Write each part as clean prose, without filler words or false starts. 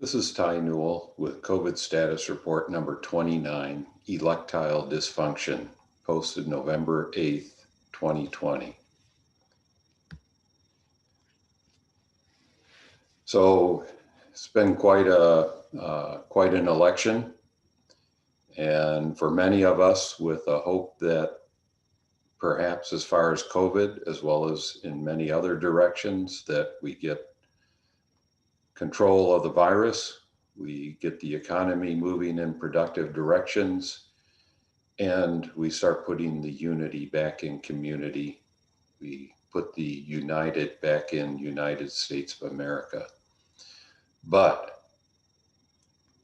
This is Ty Newell with COVID status report number 29, Electile Dysfunction, posted November 8th, 2020. So it's been quite an election, and for many of us, with a hope that perhaps as far as COVID, as well as in many other directions, that we get control of the virus, we get the economy moving in productive directions, and we start putting the unity back in community. We put the united back in United States of America. But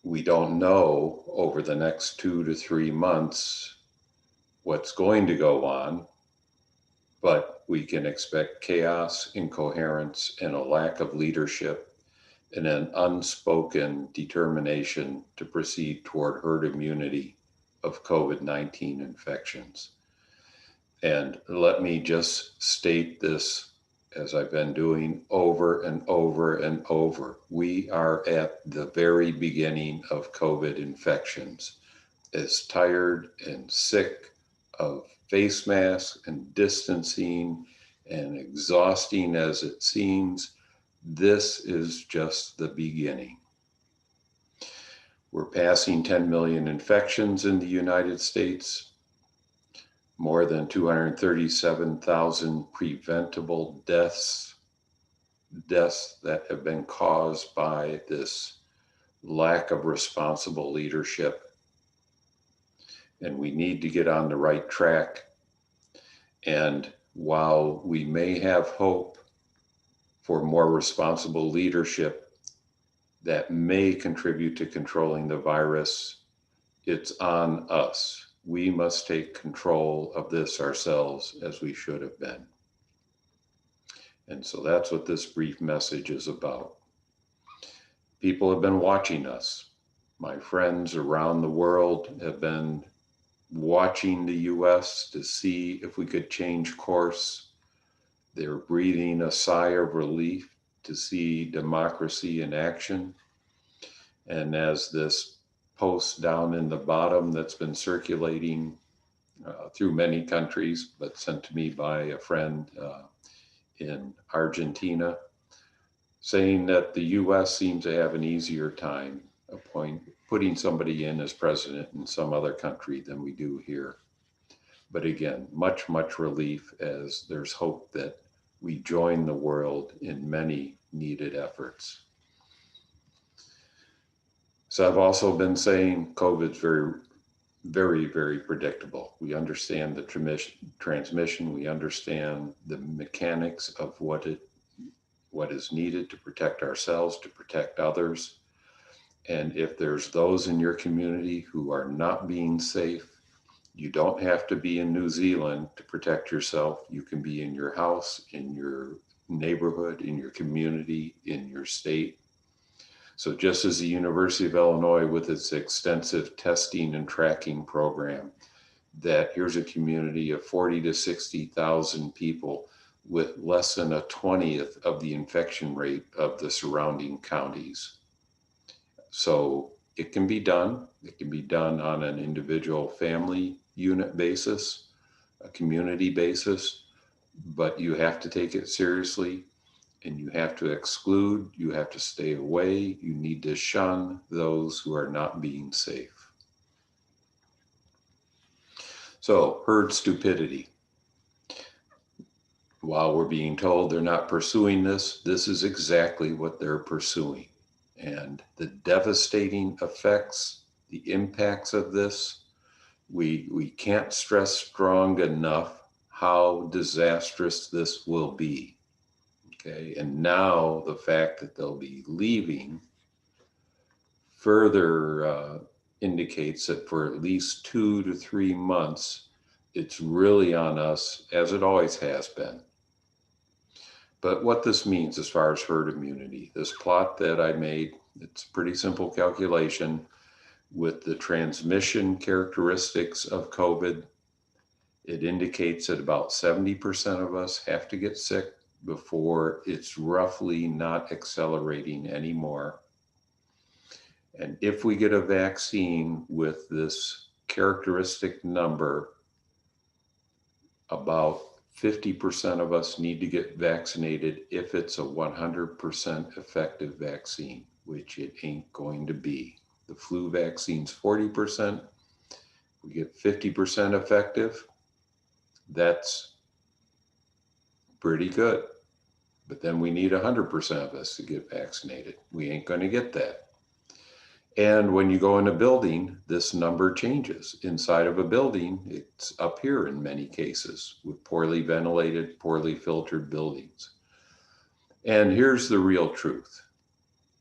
we don't know over the next 2 to 3 months what's going to go on, but we can expect chaos, incoherence, and a lack of leadership and an unspoken determination to proceed toward herd immunity of COVID-19 infections. And let me just state this, as I've been doing over and over and over. We are at the very beginning of COVID infections. As tired and sick of face masks and distancing and exhausting as it seems, this is just the beginning. We're passing 10 million infections in the United States, more than 237,000 preventable deaths that have been caused by this lack of responsible leadership. And we need to get on the right track. And while we may have hope for more responsible leadership that may contribute to controlling the virus, it's on us. We must take control of this ourselves, as we should have been. And so that's what this brief message is about. People have been watching us. My friends around the world have been watching the US to see if we could change course. They're breathing a sigh of relief to see democracy in action. And as this post down in the bottom that's been circulating through many countries, but sent to me by a friend in Argentina, saying that the US seems to have an easier time putting somebody in as president in some other country than we do here. But again, much relief, as there's hope that we join the world in many needed efforts. So I've also been saying COVID's very predictable. We understand the transmission. We understand the mechanics of what is needed to protect ourselves, to protect others. And if there's those in your community who are not being safe, you don't have to be in New Zealand to protect yourself. You can be in your house, in your neighborhood, in your community, in your state. So just as the University of Illinois, with its extensive testing and tracking program, that here's a community of 40 to 60,000 people with less than a 20th of the infection rate of the surrounding counties. So it can be done. It can be done on an individual family unit basis, a community basis, but you have to take it seriously. And you have to exclude, you have to stay away, you need to shun those who are not being safe. So, herd stupidity. While we're being told they're not pursuing this is exactly what they're pursuing. And the devastating effects, the impacts of this, we can't stress strong enough how disastrous this will be. Okay, and now the fact that they'll be leaving further indicates that for at least 2 to 3 months, it's really on us, as it always has been. But what this means as far as herd immunity, this plot that I made, it's a pretty simple calculation with the transmission characteristics of COVID. It indicates that about 70% of us have to get sick before it's roughly not accelerating anymore. And if we get a vaccine with this characteristic number, about 50% of us need to get vaccinated if it's a 100% effective vaccine, which it ain't going to be. The flu vaccine's 40%. We get 50% effective. That's pretty good. But then we need 100% of us to get vaccinated. We ain't going to get that. And when you go in a building, this number changes. Inside of a building, it's up here in many cases with poorly ventilated, poorly filtered buildings. And here's the real truth.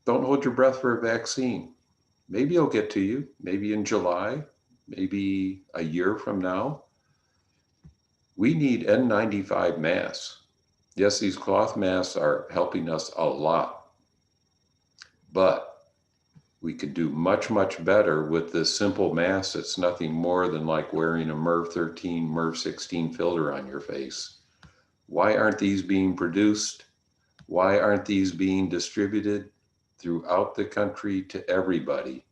Don't hold your breath for a vaccine. Maybe it'll get to you, maybe in July, maybe a year from now. We need N95 masks. Yes, these cloth masks are helping us a lot, but we could do much, much better with this simple mask that's nothing more than like wearing a MERV 13, MERV 16 filter on your face. Why aren't these being produced? Why aren't these being distributed throughout the country to everybody?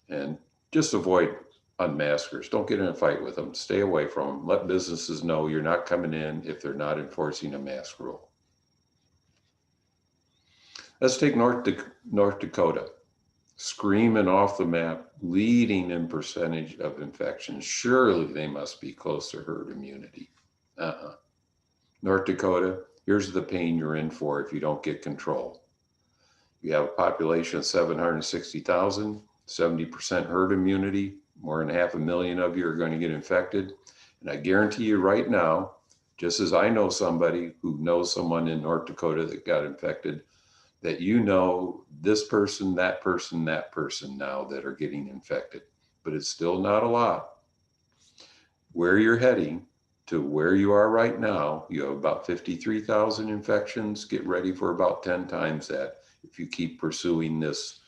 And just avoid unmaskers. Don't get in a fight with them. Stay away from them. Let businesses know you're not coming in if they're not enforcing a mask rule. Let's take North Dakota. Screaming off the map, leading in percentage of infections. Surely they must be close to herd immunity. North Dakota, here's the pain you're in for if you don't get control. You have a population of 760,000, 70% herd immunity. More than 500,000 of you are going to get infected. And I guarantee you right now, just as I know somebody who knows someone in North Dakota that got infected, that you know this person, that person, that person now that are getting infected. But it's still not a lot. Where you're heading to where you are right now, you have about 53,000 infections. Get ready for about 10 times that if you keep pursuing this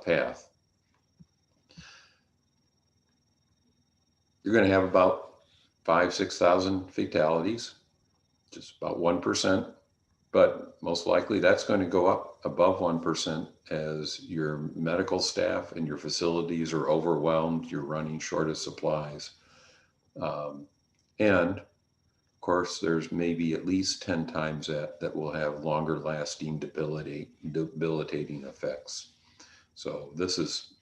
path. You're going to have about 5,000-6,000 fatalities, just about 1%. But most likely that's going to go up above 1% as your medical staff and your facilities are overwhelmed, you're running short of supplies. And of course, there's maybe at least 10 times that will have longer lasting debilitating effects. So this is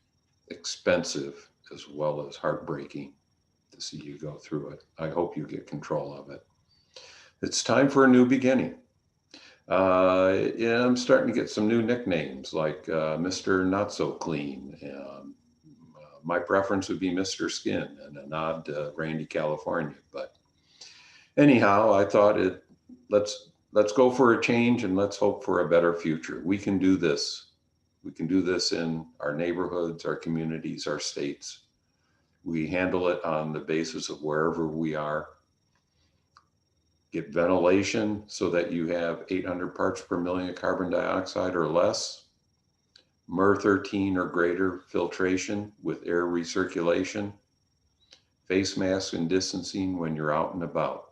expensive as well as heartbreaking to see you go through it. I hope you get control of it. It's time for a new beginning. Yeah, I'm starting to get some new nicknames like Mr. Not So Clean. My preference would be Mr. Skin and a nod to Randy California. But anyhow, I thought let's go for a change and let's hope for a better future. We can do this. We can do this in our neighborhoods, our communities, our states. We handle it on the basis of wherever we are. Get ventilation so that you have 800 parts per million of carbon dioxide or less. MERV 13 or greater filtration with air recirculation. Face masks and distancing when you're out and about.